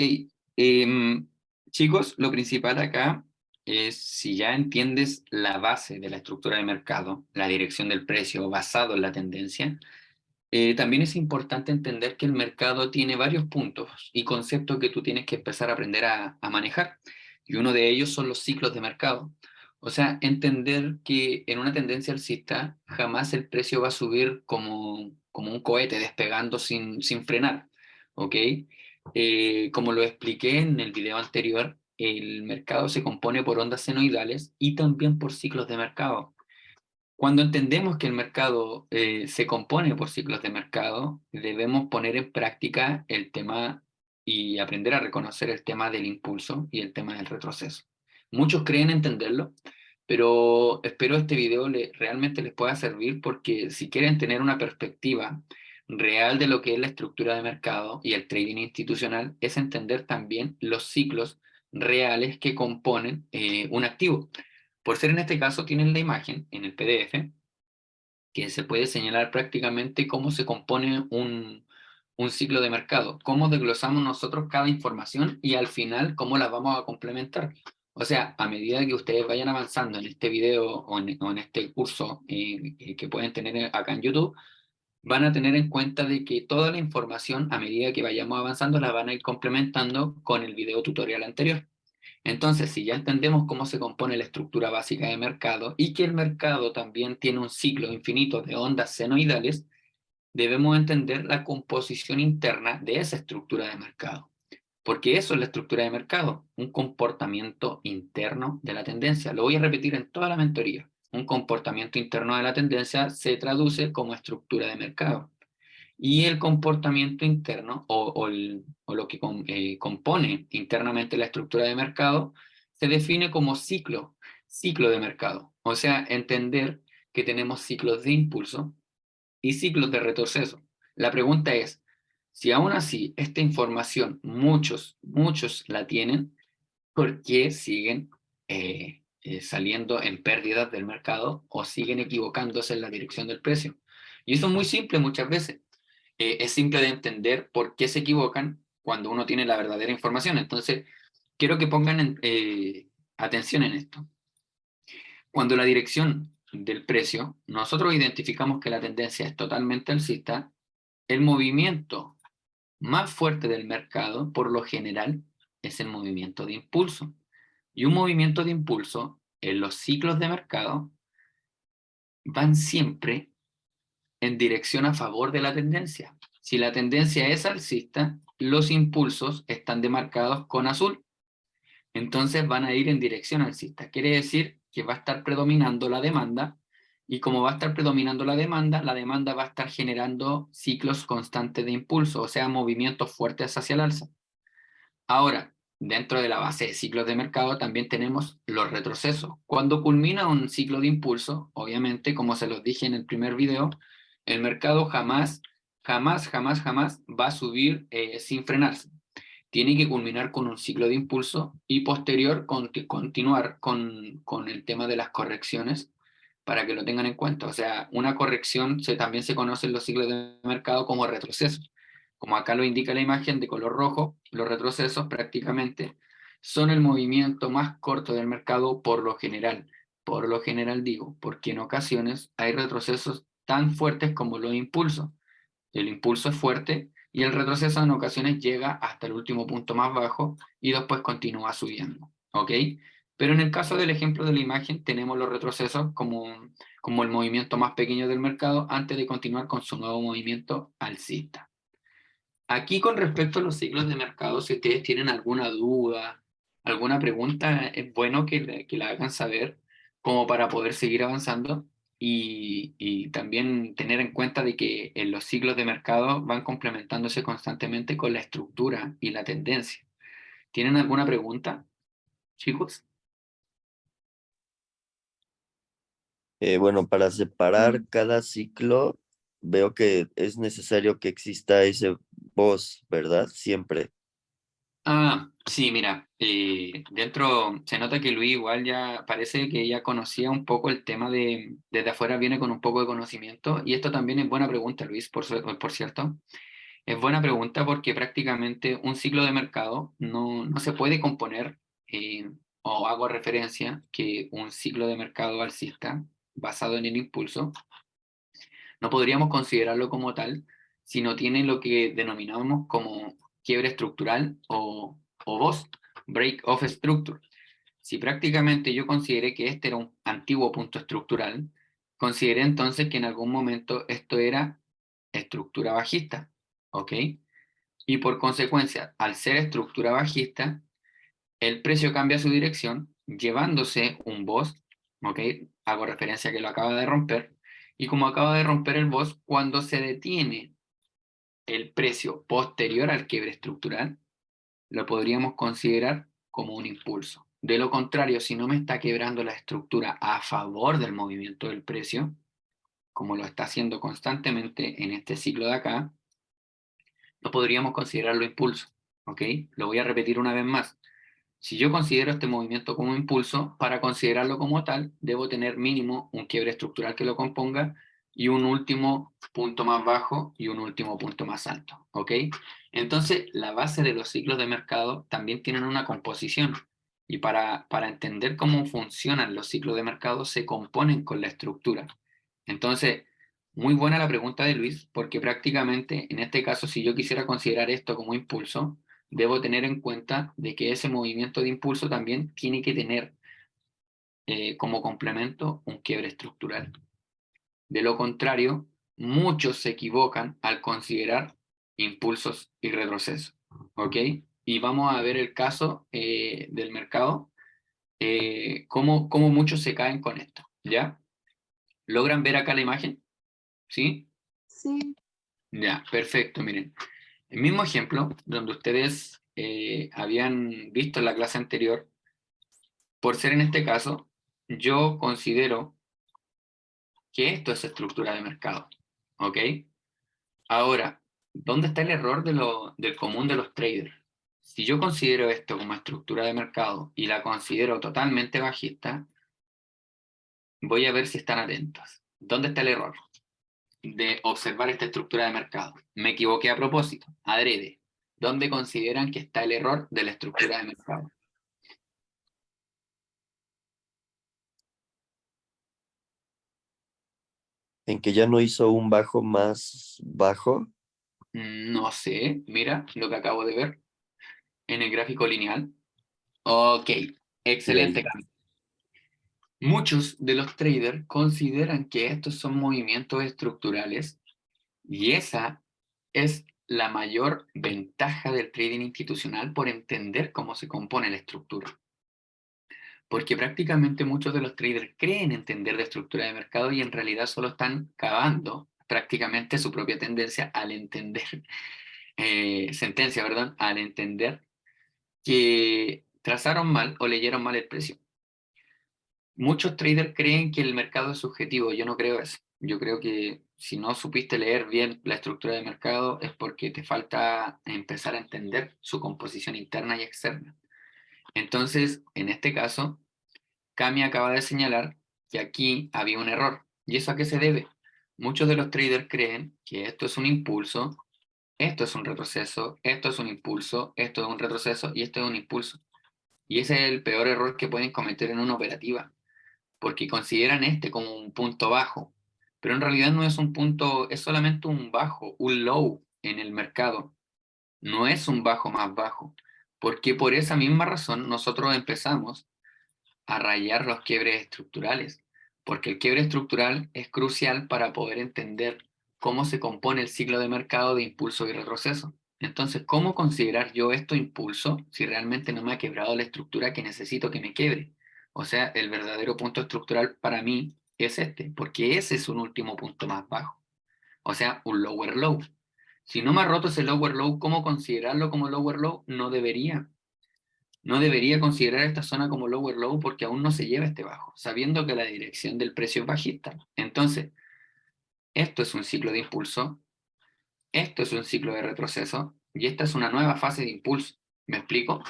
Ok, chicos, lo principal acá es si ya entiendes la base de la estructura de mercado, la dirección del precio basado en la tendencia, también es importante entender que el mercado tiene varios puntos y conceptos que tú tienes que empezar a aprender a manejar. Y uno de ellos son los ciclos de mercado. O sea, entender que en una tendencia alcista jamás el precio va a subir como un cohete despegando sin frenar. ¿Ok? Como lo expliqué en el video anterior, el mercado se compone por ondas senoidales y también por ciclos de mercado. Cuando entendemos que el mercado se compone por ciclos de mercado, debemos poner en práctica el tema y aprender a reconocer el tema del impulso y el tema del retroceso. Muchos creen entenderlo, pero espero este video realmente les pueda servir porque si quieren tener una perspectiva real de lo que es la estructura de mercado y el trading institucional, es entender también los ciclos reales que componen un activo. Por ser en este caso, tienen la imagen en el PDF que se puede señalar prácticamente cómo se compone un ciclo de mercado, cómo desglosamos nosotros cada información y al final cómo las vamos a complementar. O sea, a medida que ustedes vayan avanzando en este video o en este curso que pueden tener acá en YouTube, van a tener en cuenta de que toda la información, a medida que vayamos avanzando, la van a ir complementando con el video tutorial anterior. Entonces, si ya entendemos cómo se compone la estructura básica de mercado y que el mercado también tiene un ciclo infinito de ondas senoidales, debemos entender la composición interna de esa estructura de mercado. Porque eso es la estructura de mercado, un comportamiento interno de la tendencia. Lo voy a repetir en toda la mentoría. Un comportamiento interno de la tendencia se traduce como estructura de mercado. Y el comportamiento interno o lo que compone internamente la estructura de mercado se define como ciclo de mercado. O sea, entender que tenemos ciclos de impulso y ciclos de retroceso. La pregunta es, si aún así esta información muchos la tienen, ¿por qué siguen saliendo en pérdidas del mercado o siguen equivocándose en la dirección del precio? Y eso es muy simple muchas veces. Es simple de entender por qué se equivocan cuando uno tiene la verdadera información. Entonces, quiero que pongan atención en esto. Cuando la dirección del precio, nosotros identificamos que la tendencia es totalmente alcista, el movimiento más fuerte del mercado, por lo general, es el movimiento de impulso. Y un movimiento de impulso en los ciclos de mercado van siempre en dirección a favor de la tendencia. Si la tendencia es alcista, los impulsos están demarcados con azul. Entonces van a ir en dirección alcista. Quiere decir que va a estar predominando la demanda y como va a estar predominando la demanda va a estar generando ciclos constantes de impulso, o sea, movimientos fuertes hacia el alza. Ahora, dentro de la base de ciclos de mercado también tenemos los retrocesos. Cuando culmina un ciclo de impulso, obviamente, como se los dije en el primer video, el mercado jamás va a subir sin frenarse. Tiene que culminar con un ciclo de impulso y posterior continuar con el tema de las correcciones para que lo tengan en cuenta. O sea, una corrección también se conoce en los ciclos de mercado como retroceso. Como acá lo indica la imagen de color rojo, los retrocesos prácticamente son el movimiento más corto del mercado por lo general. Por lo general digo, porque en ocasiones hay retrocesos tan fuertes como los impulsos. El impulso es fuerte y el retroceso en ocasiones llega hasta el último punto más bajo y después continúa subiendo. ¿Ok? Pero en el caso del ejemplo de la imagen, tenemos los retrocesos como el movimiento más pequeño del mercado antes de continuar con su nuevo movimiento alcista. Aquí con respecto a los ciclos de mercado, si ustedes tienen alguna duda, alguna pregunta, es bueno que la hagan saber como para poder seguir avanzando y también tener en cuenta de que en los ciclos de mercado van complementándose constantemente con la estructura y la tendencia. ¿Tienen alguna pregunta, chicos? Bueno, para separar cada ciclo, veo que es necesario que exista ese voz, ¿verdad? Siempre. Sí, mira, dentro se nota que Luis igual ya parece que ya conocía un poco el tema desde afuera viene con un poco de conocimiento y esto también es buena pregunta, Luis, por cierto. Es buena pregunta porque prácticamente un ciclo de mercado no se puede componer, o hago referencia que un ciclo de mercado alcista basado en el impulso, no podríamos considerarlo como tal si no tiene lo que denominamos como quiebre estructural o BOS, Break of Structure. Si prácticamente yo consideré que este era un antiguo punto estructural, consideré entonces que en algún momento esto era estructura bajista, ¿ok? Y por consecuencia, al ser estructura bajista, el precio cambia su dirección, llevándose un BOS, ¿ok? Hago referencia a que lo acaba de romper, y como acaba de romper el BOS, cuando se detiene el precio posterior al quiebre estructural, lo podríamos considerar como un impulso. De lo contrario, si no me está quebrando la estructura a favor del movimiento del precio, como lo está haciendo constantemente en este ciclo de acá, no podríamos considerarlo impulso, ¿ok? Lo voy a repetir una vez más. Si yo considero este movimiento como impulso, para considerarlo como tal, debo tener mínimo un quiebre estructural que lo componga y un último punto más bajo y un último punto más alto, ¿ok? Entonces, la base de los ciclos de mercado también tienen una composición y para entender cómo funcionan los ciclos de mercado se componen con la estructura. Entonces, muy buena la pregunta de Luis, porque prácticamente en este caso, si yo quisiera considerar esto como impulso, debo tener en cuenta de que ese movimiento de impulso también tiene que tener como complemento un quiebre estructural. De lo contrario, muchos se equivocan al considerar impulsos y retrocesos. ¿Ok? Y vamos a ver el caso del mercado, cómo muchos se caen con esto. ¿Ya? ¿Logran ver acá la imagen? ¿Sí? Sí, Ya, perfecto, miren. El mismo ejemplo, donde ustedes habían visto en la clase anterior, por ser en este caso, yo considero que esto es estructura de mercado. ¿Ok? Ahora, ¿dónde está el error del común de los traders? Si yo considero esto como estructura de mercado y la considero totalmente bajista, voy a ver si están atentos. ¿Dónde está el error de observar esta estructura de mercado? Me equivoqué a propósito, adrede. ¿Dónde consideran que está el error de la estructura de mercado? En que ya no hizo un bajo más bajo. No sé, mira lo que acabo de ver en el gráfico lineal. Ok, Sí, ahí. excelente. Muchos de los traders consideran que estos son movimientos estructurales y esa es la mayor ventaja del trading institucional por entender cómo se compone la estructura. Porque prácticamente muchos de los traders creen entender de estructura de mercado y en realidad solo están cavando prácticamente su propia tendencia al entender, sentencia, perdón, al entender que trazaron mal o leyeron mal el precio. Muchos traders creen que el mercado es subjetivo, yo no creo eso. Yo creo que si no supiste leer bien la estructura de mercado es porque te falta empezar a entender su composición interna y externa. Entonces, en este caso, Cami acaba de señalar que aquí había un error. ¿Y eso a qué se debe? Muchos de los traders creen que esto es un impulso, esto es un retroceso, esto es un impulso, esto es un retroceso y esto es un impulso. Y ese es el peor error que pueden cometer en una operativa porque consideran este como un punto bajo, pero en realidad no es un punto, es solamente un bajo, un low en el mercado, no es un bajo más bajo, porque por esa misma razón nosotros empezamos a rayar los quiebres estructurales, porque el quiebre estructural es crucial para poder entender cómo se compone el ciclo de mercado de impulso y retroceso. Entonces, ¿cómo considerar yo esto impulso si realmente no me ha quebrado la estructura que necesito que me quiebre? O sea, el verdadero punto estructural para mí es este, porque ese es un último punto más bajo. O sea, un lower low. Si no me ha roto ese lower low, ¿cómo considerarlo como lower low? No debería considerar esta zona como lower low porque aún no se lleva este bajo, sabiendo que la dirección del precio es bajista. Entonces, esto es un ciclo de impulso, esto es un ciclo de retroceso y esta es una nueva fase de impulso. ¿Me explico?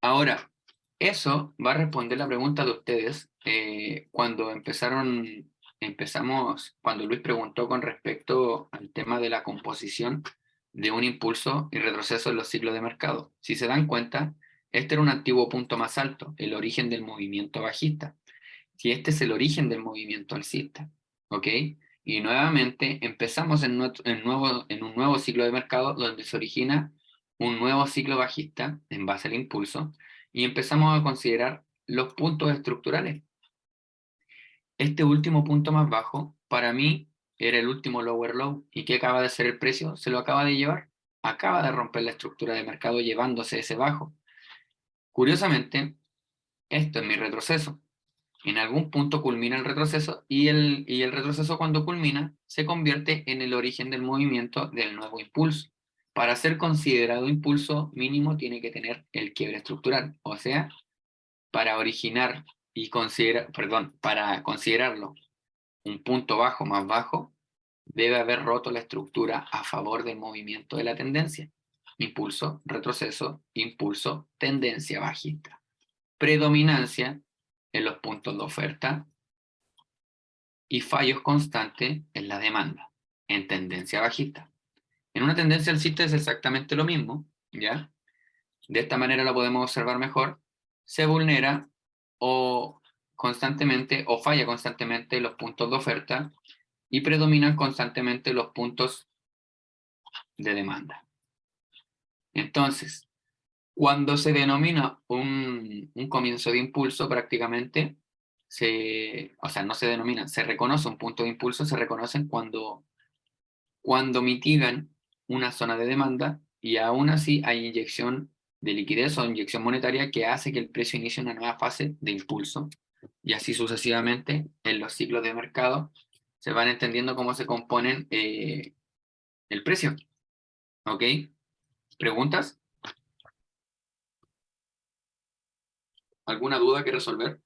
Ahora, eso va a responder la pregunta de ustedes cuando cuando Luis preguntó con respecto al tema de la composición de un impulso y retroceso en los ciclos de mercado. Si se dan cuenta, este era un antiguo punto más alto, el origen del movimiento bajista. Si este es el origen del movimiento alcista, ¿ok? Y nuevamente empezamos en un nuevo ciclo de mercado donde se origina un nuevo ciclo bajista en base al impulso y empezamos a considerar los puntos estructurales. Este último punto más bajo, para mí, era el último lower low. ¿Y qué acaba de hacer el precio? Se lo acaba de llevar. Acaba de romper la estructura de mercado llevándose ese bajo. Curiosamente, esto es mi retroceso. En algún punto culmina el retroceso y el retroceso cuando culmina se convierte en el origen del movimiento del nuevo impulso. Para ser considerado impulso mínimo tiene que tener el quiebre estructural, o sea, para originar y para considerarlo un punto bajo más bajo, debe haber roto la estructura a favor del movimiento de la tendencia. Impulso, retroceso, impulso, tendencia bajista. Predominancia en los puntos de oferta y fallos constantes en la demanda, en tendencia bajista. En una tendencia alcista es exactamente lo mismo, ¿ya? De esta manera lo podemos observar mejor. Se vulnera o constantemente o falla constantemente los puntos de oferta y predominan constantemente los puntos de demanda. Entonces, cuando se denomina un comienzo de impulso, prácticamente, no se denomina, se reconoce un punto de impulso, se reconocen cuando mitigan una zona de demanda y aún así hay inyección de liquidez o inyección monetaria que hace que el precio inicie una nueva fase de impulso y así sucesivamente en los ciclos de mercado se van entendiendo cómo se componen el precio. ¿Ok? ¿Preguntas? ¿Alguna duda que resolver?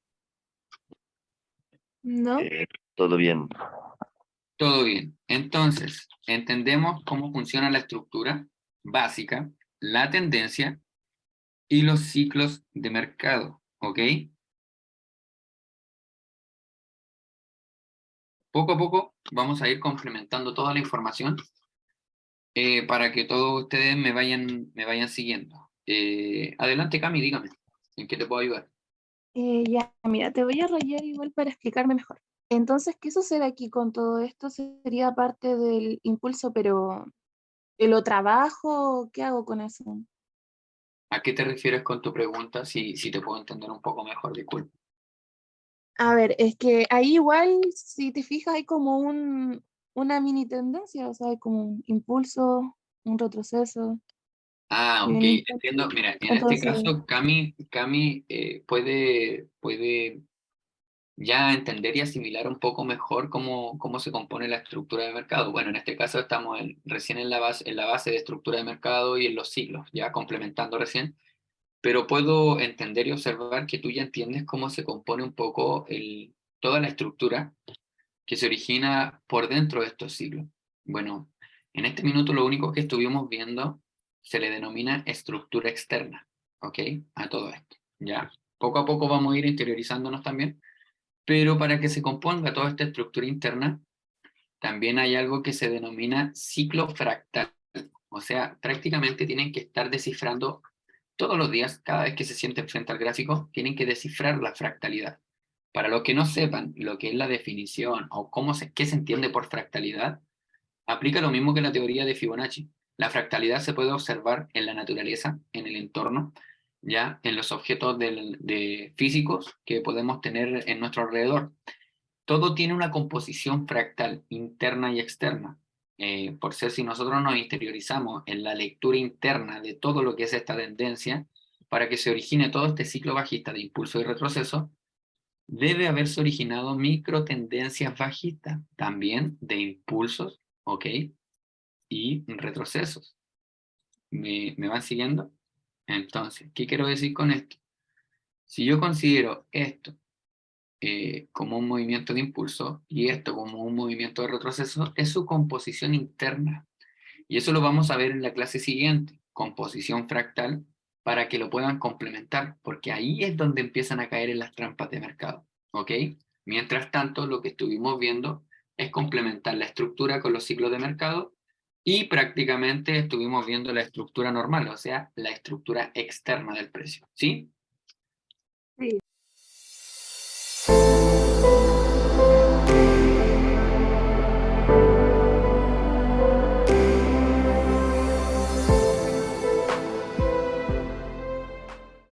¿No? Todo bien. Todo bien. Entonces, entendemos cómo funciona la estructura básica, la tendencia y los ciclos de mercado. ¿Ok? Poco a poco vamos a ir complementando toda la información para que todos ustedes me vayan siguiendo. Adelante, Cami, dígame, ¿en qué te puedo ayudar? Ya, mira, te voy a rayar igual para explicarme mejor. Entonces, ¿qué sucede aquí con todo esto? ¿Sería parte del impulso, pero lo trabajo? ¿Qué hago con eso? ¿A qué te refieres con tu pregunta? Si te puedo entender un poco mejor, disculpe. A ver, es que ahí igual, si te fijas, hay como una mini tendencia, o sea, hay como un impulso, un retroceso Ah, y ok, un impulso. entiendo. Mira, en este Entonces, caso, Cami puede ya entender y asimilar un poco mejor cómo se compone la estructura de mercado. Bueno, en este caso estamos recién en la base de estructura de mercado y en los ciclos, ya complementando recién, pero puedo entender y observar que tú ya entiendes cómo se compone un poco toda la estructura que se origina por dentro de estos ciclos. Bueno, en este minuto lo único que estuvimos viendo se le denomina estructura externa, ¿ok? A todo esto, ¿ya? Poco a poco vamos a ir interiorizándonos también, pero para que se componga toda esta estructura interna, también hay algo que se denomina ciclo fractal, o sea, prácticamente tienen que estar descifrando todos los días, cada vez que se sienten frente al gráfico, tienen que descifrar la fractalidad. Para los que no sepan lo que es la definición o qué se entiende por fractalidad, aplica lo mismo que la teoría de Fibonacci. La fractalidad se puede observar en la naturaleza, en el entorno, ya en los objetos de físicos que podemos tener en nuestro alrededor. Todo tiene una composición fractal interna y externa. Por ser si nosotros nos interiorizamos en la lectura interna de todo lo que es esta tendencia, para que se origine todo este ciclo bajista de impulso y retroceso, debe haberse originado micro tendencias bajistas, también de impulsos, ¿ok? Y retrocesos. ¿Me van siguiendo? Entonces, ¿qué quiero decir con esto? Si yo considero esto como un movimiento de impulso y esto como un movimiento de retroceso, es su composición interna. Y eso lo vamos a ver en la clase siguiente, composición fractal, para que lo puedan complementar, porque ahí es donde empiezan a caer en las trampas de mercado. ¿Ok? Mientras tanto, lo que estuvimos viendo es complementar la estructura con los ciclos de mercado Y prácticamente estuvimos viendo la estructura normal, o sea, la estructura externa del precio, ¿sí?